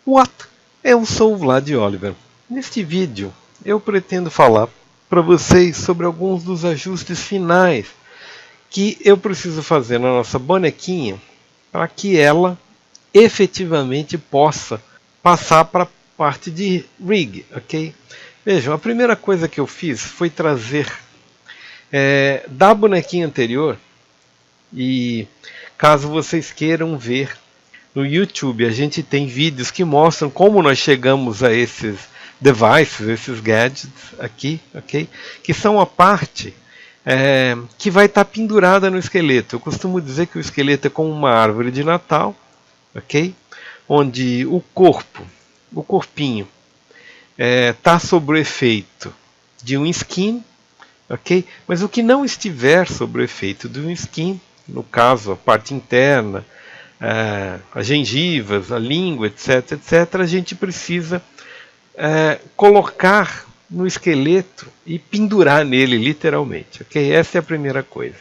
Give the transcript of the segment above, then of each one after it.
What? Eu sou o Vlad Oliver. Neste vídeo eu pretendo falar para vocês sobre alguns dos ajustes finais que eu preciso fazer na nossa bonequinha para que ela efetivamente possa passar para a parte de rig, ok? Vejam, a primeira coisa que eu fiz foi trazer da bonequinha anterior, e caso vocês queiram ver no YouTube, a gente tem vídeos que mostram como nós chegamos a esses devices, esses gadgets aqui, ok? Que são a parte que vai estar pendurada no esqueleto. Eu costumo dizer que o esqueleto é como uma árvore de Natal, ok? Onde o corpinho, está sob o efeito de um skin, ok? Mas o que não estiver sob o efeito de um skin, no caso a parte interna, as gengivas, a língua, etc, etc, a gente precisa colocar no esqueleto e pendurar nele, literalmente, ok? Essa é a primeira coisa.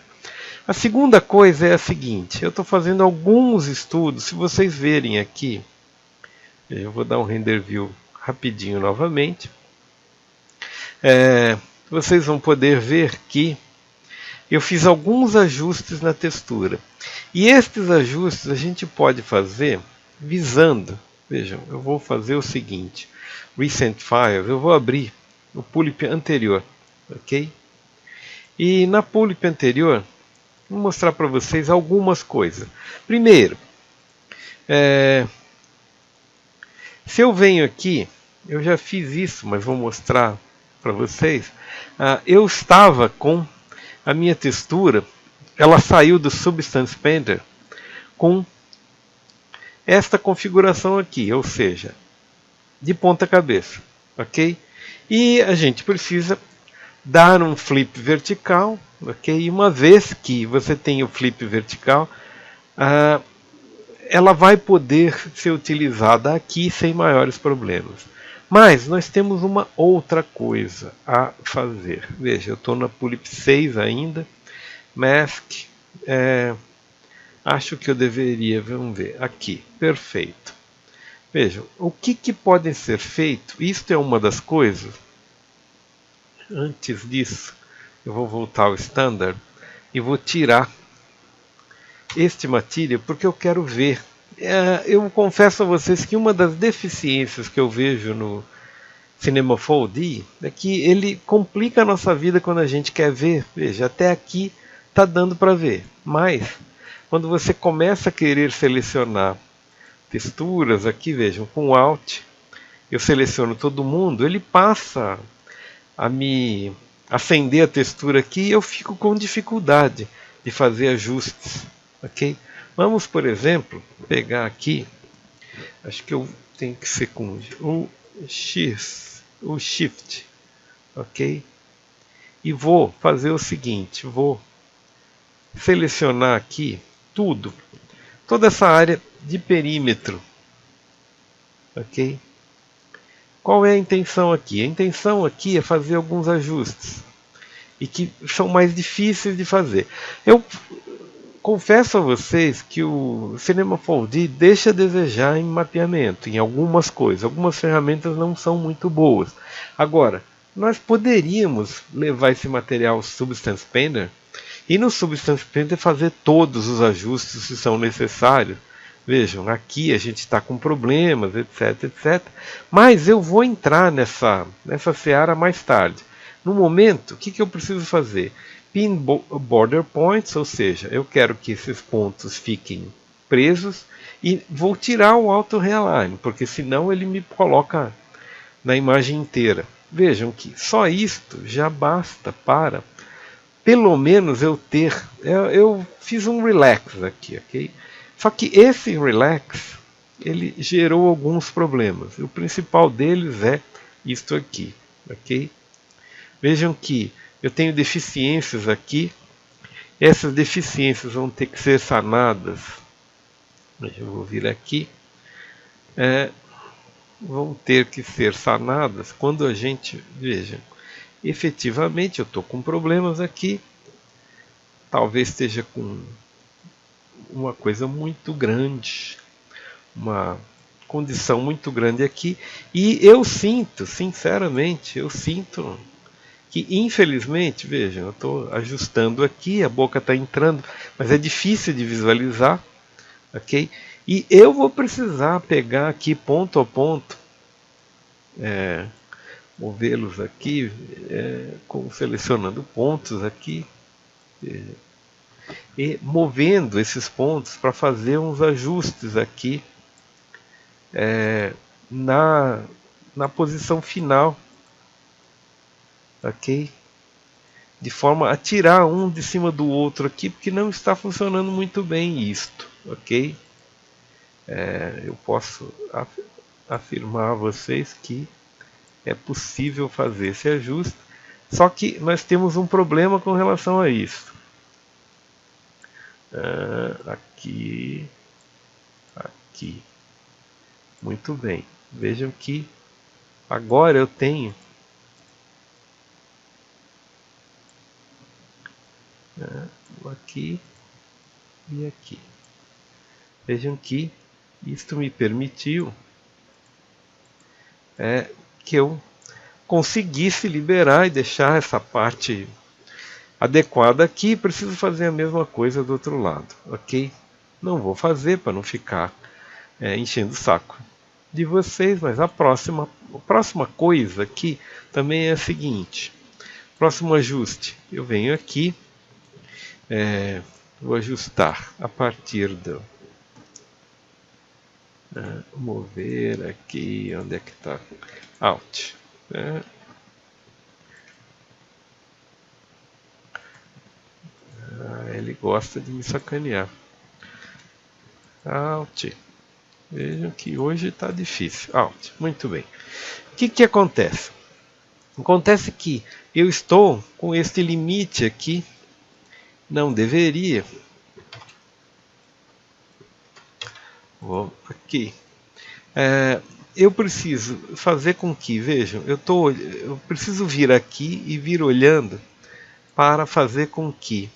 A segunda coisa é a seguinte: eu estou fazendo alguns estudos. Se vocês verem aqui, eu vou dar um render view rapidinho novamente. Vocês vão poder ver que eu fiz alguns ajustes na textura. E estes ajustes a gente pode fazer visando. Vejam, eu vou fazer o seguinte: Recent Files, eu vou abrir o pulp anterior, ok? E na pulp anterior, vou mostrar para vocês algumas coisas. Primeiro, se eu venho aqui, eu já fiz isso, mas vou mostrar para vocês. Eu estava com a minha textura, ela saiu do Substance Painter com esta configuração aqui, ou seja, de ponta cabeça, ok? E a gente precisa dar um flip vertical, ok? E uma vez que você tem o flip vertical, ela vai poder ser utilizada aqui sem maiores problemas. Mas nós temos uma outra coisa a fazer. Veja, eu estou na Pulp 6 ainda. Mask. Acho que eu deveria, vamos ver, aqui. Perfeito. Vejam, o que pode ser feito? Isto é uma das coisas. Antes disso, eu vou voltar ao Standard e vou tirar este material porque eu quero ver. Eu confesso a vocês que uma das deficiências que eu vejo no Cinema 4D é que ele complica a nossa vida quando a gente quer ver. Veja, até aqui está dando para ver, mas quando você começa a querer selecionar texturas, aqui vejam, com Alt, eu seleciono todo mundo, ele passa a me acender a textura aqui e eu fico com dificuldade de fazer ajustes, ok? Vamos, por exemplo, pegar aqui, acho que eu tenho que ser com o Shift, ok? E vou fazer o seguinte, vou selecionar aqui tudo, toda essa área de perímetro, ok? Qual é a intenção aqui? A intenção aqui é fazer alguns ajustes e que são mais difíceis de fazer. Eu confesso a vocês que o Cinema 4D deixa a desejar em mapeamento, em algumas coisas. Algumas ferramentas não são muito boas. Agora, nós poderíamos levar esse material ao Substance Painter e no Substance Painter fazer todos os ajustes que são necessários. Vejam, aqui a gente está com problemas, etc, etc. Mas eu vou entrar nessa seara mais tarde. No momento, o que eu preciso fazer? Pin border points, ou seja, eu quero que esses pontos fiquem presos e vou tirar o auto realign, porque senão ele me coloca na imagem inteira. Vejam que só isto já basta para pelo menos eu ter. Eu fiz um relax aqui, ok? Só que esse relax ele gerou alguns problemas. O principal deles é isto aqui, ok? Vejam que eu tenho deficiências aqui. Essas deficiências vão ter que ser sanadas. Eu vou vir aqui. Vão ter que ser sanadas quando a gente, vejam, efetivamente eu estou com problemas aqui. Talvez esteja com uma coisa muito grande, uma condição muito grande aqui. E eu sinto, sinceramente, eu sinto que infelizmente, vejam, eu estou ajustando aqui, a boca está entrando, mas é difícil de visualizar, ok? E eu vou precisar pegar aqui ponto a ponto, movê-los aqui, selecionando pontos aqui, e movendo esses pontos para fazer uns ajustes aqui na posição final, ok? De forma a tirar um de cima do outro aqui, porque não está funcionando muito bem isto, ok? Eu posso afirmar a vocês que é possível fazer esse ajuste, só que nós temos um problema com relação a isso. Aqui, aqui, muito bem. Vejam que agora eu tenho aqui e aqui. Vejam que isto me permitiu que eu conseguisse liberar e deixar essa parte adequada aqui. Preciso fazer a mesma coisa do outro lado, ok? Não vou fazer para não ficar enchendo o saco de vocês, mas a próxima coisa aqui também é a seguinte. Próximo ajuste, eu venho aqui, vou ajustar a partir do mover aqui, onde é que está? Alt. Ele gosta de me sacanear. Alt. Vejam que hoje está difícil. Alt. Muito bem. O que acontece? Acontece que eu estou com este limite aqui. Não deveria. Vou aqui. Eu preciso fazer com que, vejam, eu preciso vir aqui e vir olhando para fazer com que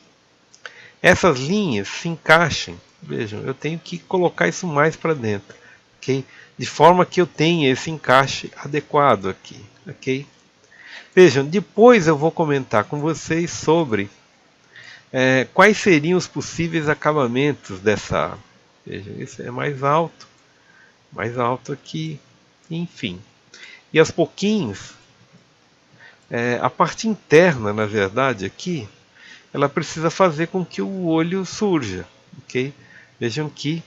essas linhas se encaixem. Vejam, eu tenho que colocar isso mais para dentro, ok? De forma que eu tenha esse encaixe adequado aqui, ok? Vejam, depois eu vou comentar com vocês sobre quais seriam os possíveis acabamentos dessa. Vejam, esse é mais alto aqui, enfim. E aos pouquinhos, a parte interna, na verdade, aqui, ela precisa fazer com que o olho surja, ok? Vejam que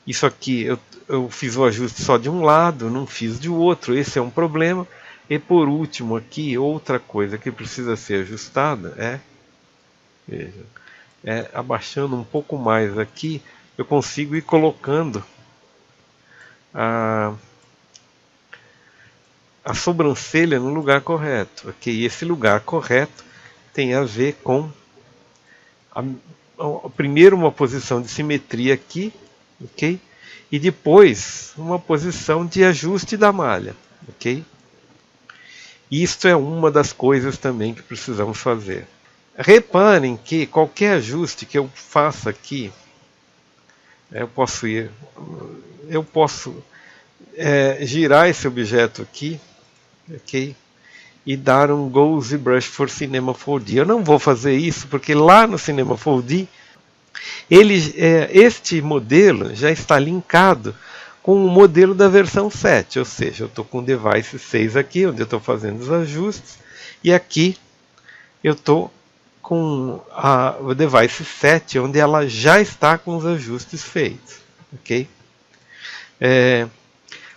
isso aqui eu fiz o ajuste só de um lado, não fiz de outro, esse é um problema. E por último aqui, outra coisa que precisa ser ajustada vejam, abaixando um pouco mais aqui, eu consigo ir colocando a sobrancelha no lugar correto, ok? E esse lugar correto tem a ver com primeiro uma posição de simetria aqui, ok? E depois uma posição de ajuste da malha, ok? Isto é uma das coisas também que precisamos fazer. Reparem que qualquer ajuste que eu faça aqui, eu posso girar esse objeto aqui, ok? E dar um Go ZBrush for Cinema 4D. Eu não vou fazer isso porque lá no Cinema 4D este modelo já está linkado com o modelo da versão 7, ou seja, eu estou com o device 6 aqui, onde eu estou fazendo os ajustes, e aqui eu estou com o device 7, onde ela já está com os ajustes feitos, ok?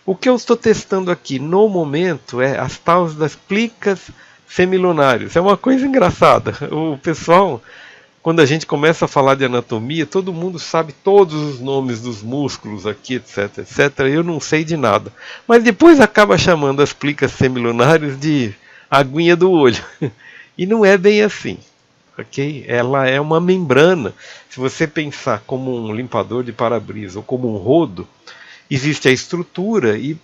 O que eu estou testando aqui no momento é as tais das plicas semilunares. É uma coisa engraçada. O pessoal, quando a gente começa a falar de anatomia, todo mundo sabe todos os nomes dos músculos aqui, etc, etc. Eu não sei de nada. Mas depois acaba chamando as plicas semilunares de aguinha do olho. E não é bem assim. Okay? Ela é uma membrana. Se você pensar como um limpador de para-brisa ou como um rodo, existe a estrutura e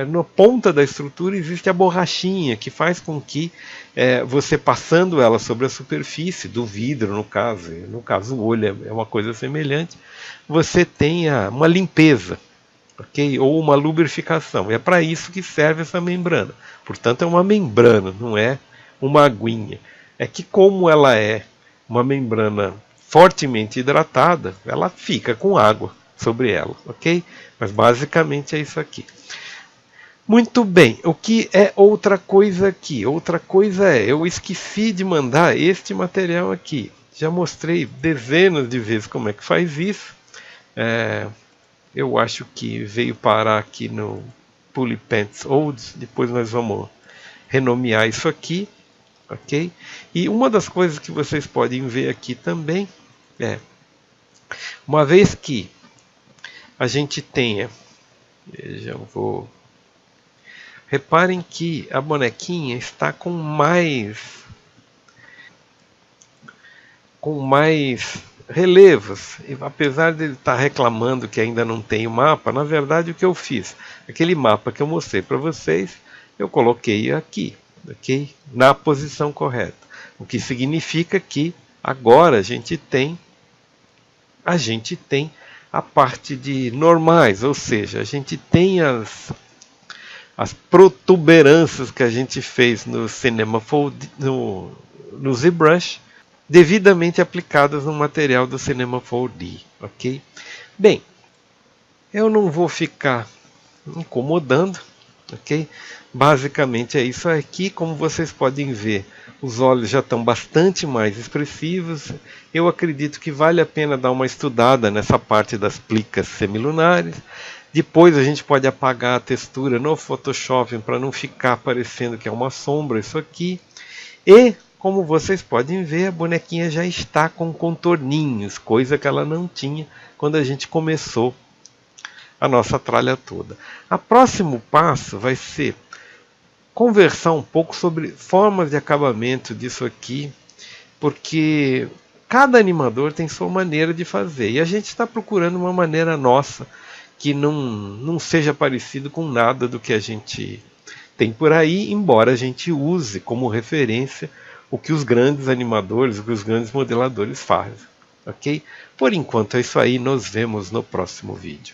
na ponta da estrutura existe a borrachinha que faz com que você passando ela sobre a superfície do vidro, no caso o olho é uma coisa semelhante, você tenha uma limpeza, ok? Ou uma lubrificação. É para isso que serve essa membrana. Portanto, é uma membrana, não é uma aguinha. É que como ela é uma membrana fortemente hidratada, ela fica com água sobre ela, ok? Mas basicamente é isso aqui. Muito bem, o que é outra coisa aqui? Outra coisa é, eu esqueci de mandar este material aqui. Já mostrei dezenas de vezes como é que faz isso. Eu acho que veio parar aqui no Pulley Pants Olds. Depois nós vamos renomear isso aqui, ok? E uma das coisas que vocês podem ver aqui também é, uma vez que a gente tenha, veja, eu vou. Reparem que a bonequinha está com mais relevos. E apesar de ele estar reclamando que ainda não tem o mapa, na verdade o que eu fiz? Aquele mapa que eu mostrei para vocês, eu coloquei aqui, ok? Na posição correta. O que significa que agora a gente tem a parte de normais, ou seja, a gente tem as protuberâncias que a gente fez no Cinema Fold, no ZBrush, devidamente aplicadas no material do Cinema 4D, ok? Bem, eu não vou ficar incomodando, ok? Basicamente é isso aqui. Como vocês podem ver, os olhos já estão bastante mais expressivos. Eu acredito que vale a pena dar uma estudada nessa parte das plicas semilunares. Depois a gente pode apagar a textura no Photoshop para não ficar parecendo que é uma sombra isso aqui. E, como vocês podem ver, a bonequinha já está com contorninhos, coisa que ela não tinha quando a gente começou a nossa tralha toda. O próximo passo vai ser conversar um pouco sobre formas de acabamento disso aqui, porque cada animador tem sua maneira de fazer e a gente está procurando uma maneira nossa que não seja parecido com nada do que a gente tem por aí, embora a gente use como referência o que os grandes animadores, o que os grandes modeladores fazem, ok? Por enquanto é isso aí, nos vemos no próximo vídeo.